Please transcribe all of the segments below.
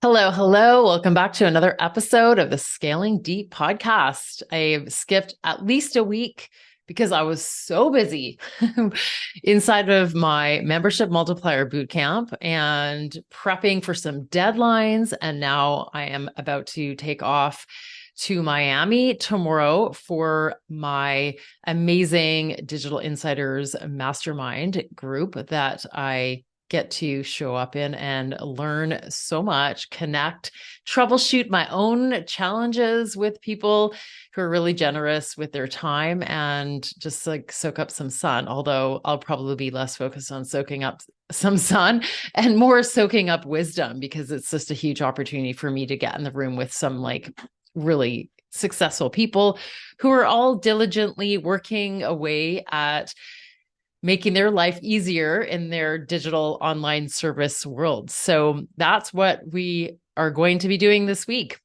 Hello, hello. Welcome back to another episode of the Scaling Deep podcast. I've skipped at least a week because I was so busy inside of my membership multiplier bootcamp and prepping for some deadlines. And now I am about to take off to Miami tomorrow for my amazing Digital Insiders Mastermind group that I get to show up in and learn so much, connect, troubleshoot my own challenges with people who are really generous with their time and just like soak up some sun. Although I'll probably be less focused on soaking up some sun and more soaking up wisdom, because it's just a huge opportunity for me to get in the room with some like really successful people who are all diligently working away at making their life easier in their digital online service world. So that's what we are going to be doing this week.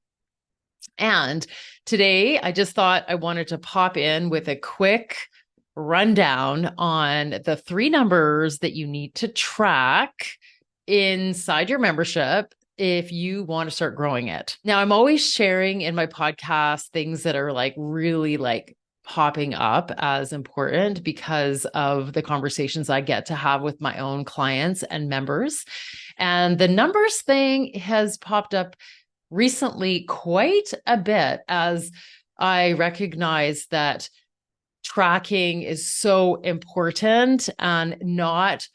And today, I just thought I wanted to pop in with a quick rundown on the three numbers that you need to track inside your membership if you want to start growing it. Now, I'm always sharing in my podcast things that are like really like popping up as important because of the conversations I get to have with my own clients and members. And the numbers thing has popped up recently quite a bit as I recognize that tracking is so important and not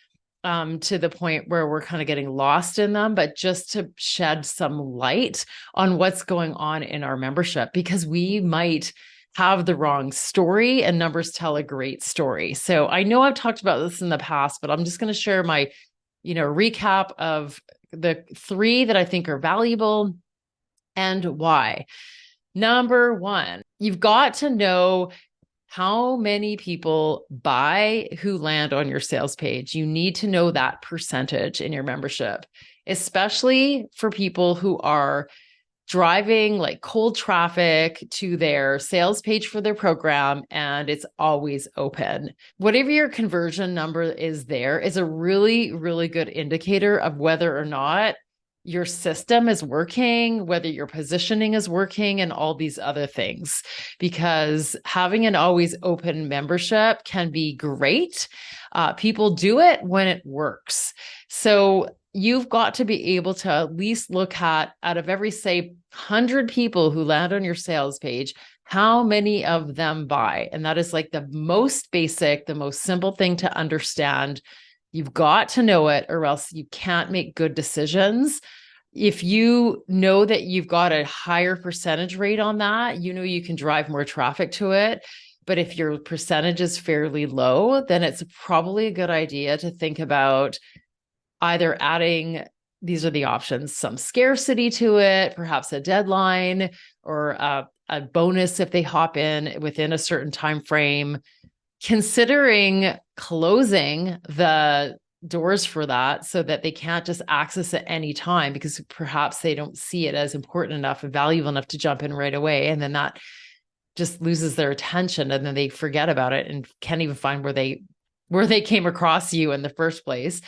to the point where we're kind of getting lost in them, but just to shed some light on what's going on in our membership, because we might have the wrong story and numbers tell a great story. So I know I've talked about this in the past, but I'm just going to share my, recap of the three that I think are valuable and why. Number one, you've got to know how many people buy who land on your sales page. You need to know that percentage in your membership, especially for people who are driving like cold traffic to their sales page for their program and it's always open. Whatever your conversion number is, there is a really, really good indicator of whether or not your system is working, whether your positioning is working, and all these other things. Because having an always open membership can be great. People do it when it works. So you've got to be able to at least look at, out of every, say, 100 people who land on your sales page, how many of them buy? And that is like the most basic, the most simple thing to understand. You've got to know it, or else you can't make good decisions. If you know that you've got a higher percentage rate on that, you can drive more traffic to it. But if your percentage is fairly low, then it's probably a good idea to think about either adding, these are the options, some scarcity to it, perhaps a deadline, or a bonus if they hop in within a certain time frame. Considering closing the doors for that so that they can't just access it any time, because perhaps they don't see it as important enough and valuable enough to jump in right away. And then that just loses their attention, and then they forget about it and can't even find where they came across you in the first place.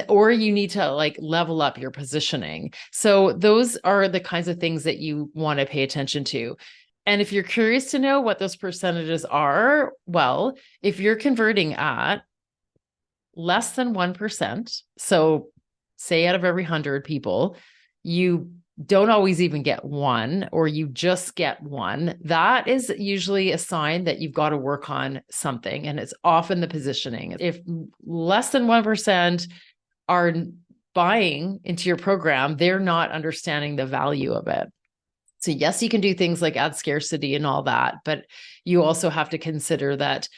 Or you need to like level up your positioning. So those are the kinds of things that you want to pay attention to. And if you're curious to know what those percentages are, well, if you're converting at less than 1%, so say out of every 100 people, you don't always even get one, or you just get one, that is usually a sign that you've got to work on something. And it's often the positioning. If less than 1% are buying into your program, they're not understanding the value of it. So yes, you can do things like add scarcity and all that, but you also have to consider that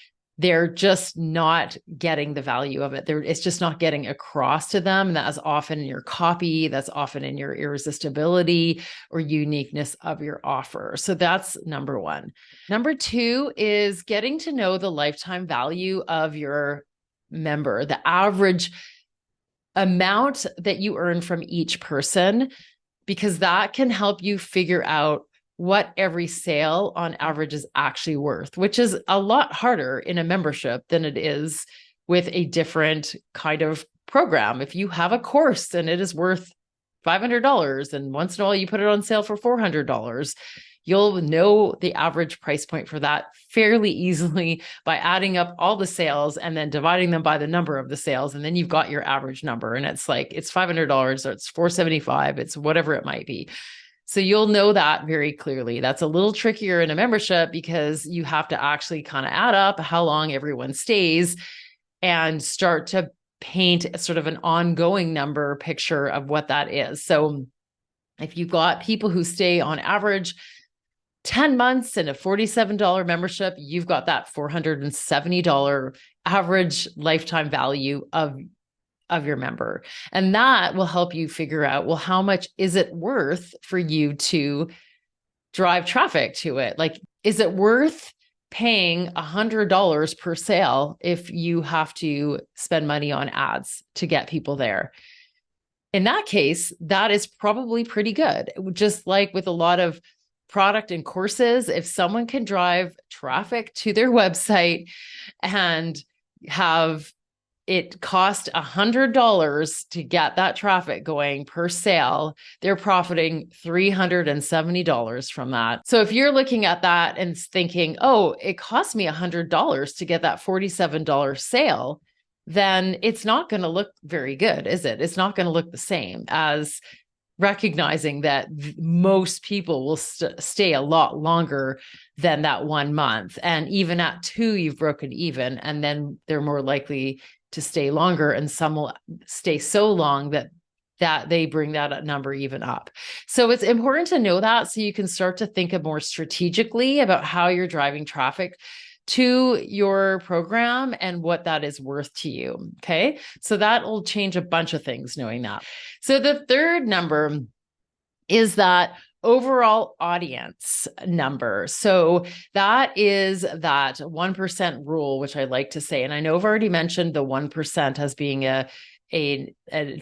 they're just not getting the value of it. It's just not getting across to them. And that is often in your copy. That's often in your irresistibility or uniqueness of your offer. So that's number one. Number two is getting to know the lifetime value of your member, the average amount that you earn from each person, because that can help you figure out what every sale on average is actually worth, which is a lot harder in a membership than it is with a different kind of program. If you have a course and it is worth $500 and once in a while you put it on sale for $400, you'll know the average price point for that fairly easily by adding up all the sales and then dividing them by the number of the sales. And then you've got your average number. And it's like, it's $500 or it's $475, it's whatever it might be. So you'll know that very clearly. That's a little trickier in a membership because you have to actually kind of add up how long everyone stays and start to paint sort of an ongoing number picture of what that is. So if you've got people who stay on average 10 months and a $47 membership, you've got that $470 average lifetime value of your member. And that will help you figure out, well, how much is it worth for you to drive traffic to it? Like, is it worth paying $100 per sale if you have to spend money on ads to get people there? In that case, that is probably pretty good. Just like with a lot of product and courses, if someone can drive traffic to their website and have it cost $100 to get that traffic going per sale, they're profiting $370 from that. So if you're looking at that and thinking, oh, it cost me $100 to get that $47 sale, then it's not going to look very good, is it? It's not going to look the same as recognizing that most people will stay a lot longer than that 1 month. And even at 2, you've broken even, and then they're more likely to stay longer, and some will stay so long that they bring that number even up. So it's important to know that so you can start to think of more strategically about how you're driving traffic to your program and what that is worth to you. Okay. So that will change a bunch of things knowing that. So the third number is that overall audience number. So that is that 1% rule, which I like to say. And I know I've already mentioned the 1% as being a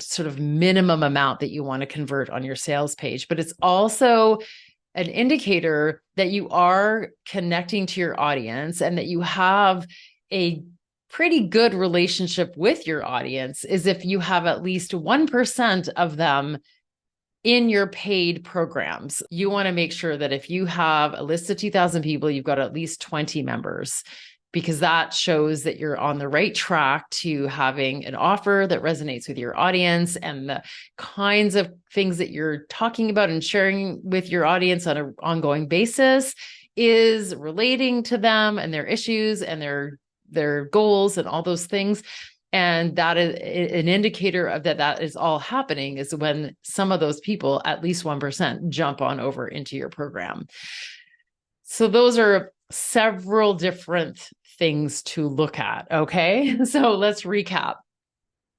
sort of minimum amount that you want to convert on your sales page, but it's also an indicator that you are connecting to your audience and that you have a pretty good relationship with your audience is if you have at least 1% of them in your paid programs. You want to make sure that if you have a list of 2,000 people, you've got at least 20 members, because that shows that you're on the right track to having an offer that resonates with your audience, and the kinds of things that you're talking about and sharing with your audience on an ongoing basis is relating to them and their issues and their goals and all those things. And that is an indicator of that is all happening is when some of those people, at least 1%, jump on over into your program. So those are several different things to look at. Okay. So let's recap.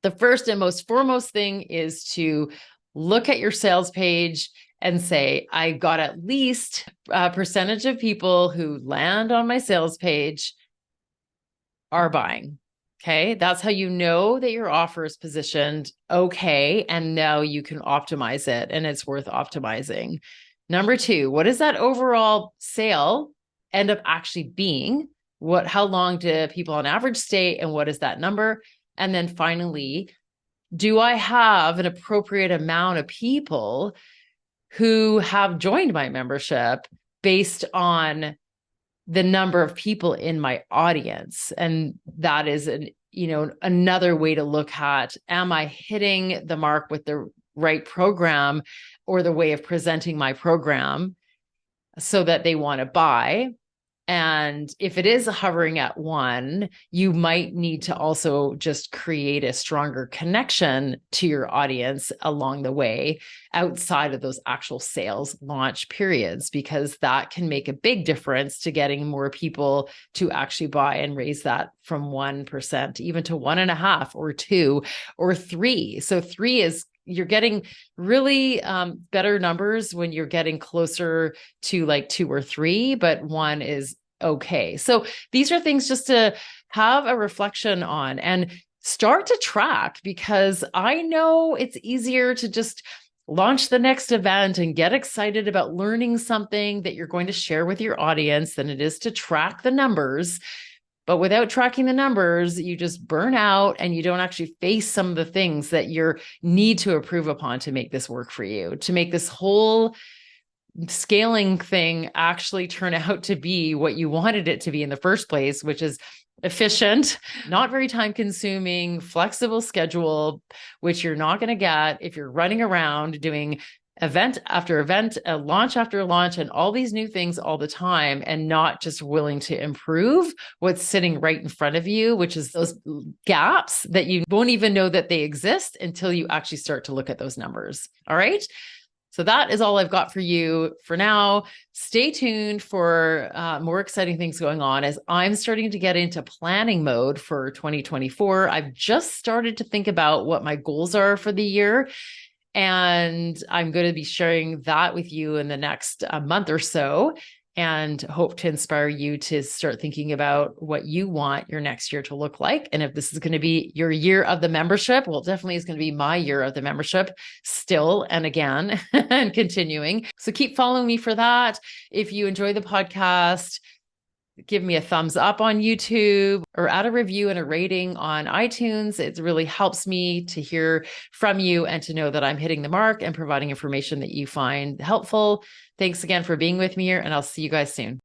The first and most foremost thing is to look at your sales page and say, I got at least a percentage of people who land on my sales page are buying. Okay. That's how you know that your offer is positioned okay. And now you can optimize it and it's worth optimizing. Number 2, what does that overall sale end up actually being? How long do people on average stay and what is that number? And then finally, do I have an appropriate amount of people who have joined my membership based on the number of people in my audience? And that is another way to look at, am I hitting the mark with the right program or the way of presenting my program so that they want to buy? And if it is hovering at 1, you might need to also just create a stronger connection to your audience along the way outside of those actual sales launch periods, because that can make a big difference to getting more people to actually buy and raise that from 1% even to 1.5 or 2 or 3. So 3 is you're getting really better numbers when you're getting closer to like 2 or 3, but 1 is okay. So these are things just to have a reflection on and start to track, because I know it's easier to just launch the next event and get excited about learning something that you're going to share with your audience than it is to track the numbers. But without tracking the numbers, you just burn out and you don't actually face some of the things that you need to improve upon to make this work for you, to make this whole scaling thing actually turn out to be what you wanted it to be in the first place, which is efficient, not very time consuming, flexible schedule, which you're not going to get if you're running around doing event after event, launch after launch, and all these new things all the time, and not just willing to improve what's sitting right in front of you, which is those gaps that you won't even know that they exist until you actually start to look at those numbers. All right. So that is all I've got for you for now. Stay tuned for more exciting things going on as I'm starting to get into planning mode for 2024. I've just started to think about what my goals are for the year. And I'm going to be sharing that with you in the next month or so, and hope to inspire you to start thinking about what you want your next year to look like. And if this is going to be your year of the membership, well, definitely is going to be my year of the membership still and again and continuing. So keep following me for that. If you enjoy the podcast, give me a thumbs up on YouTube or add a review and a rating on iTunes. It really helps me to hear from you and to know that I'm hitting the mark and providing information that you find helpful. Thanks again for being with me here, and I'll see you guys soon.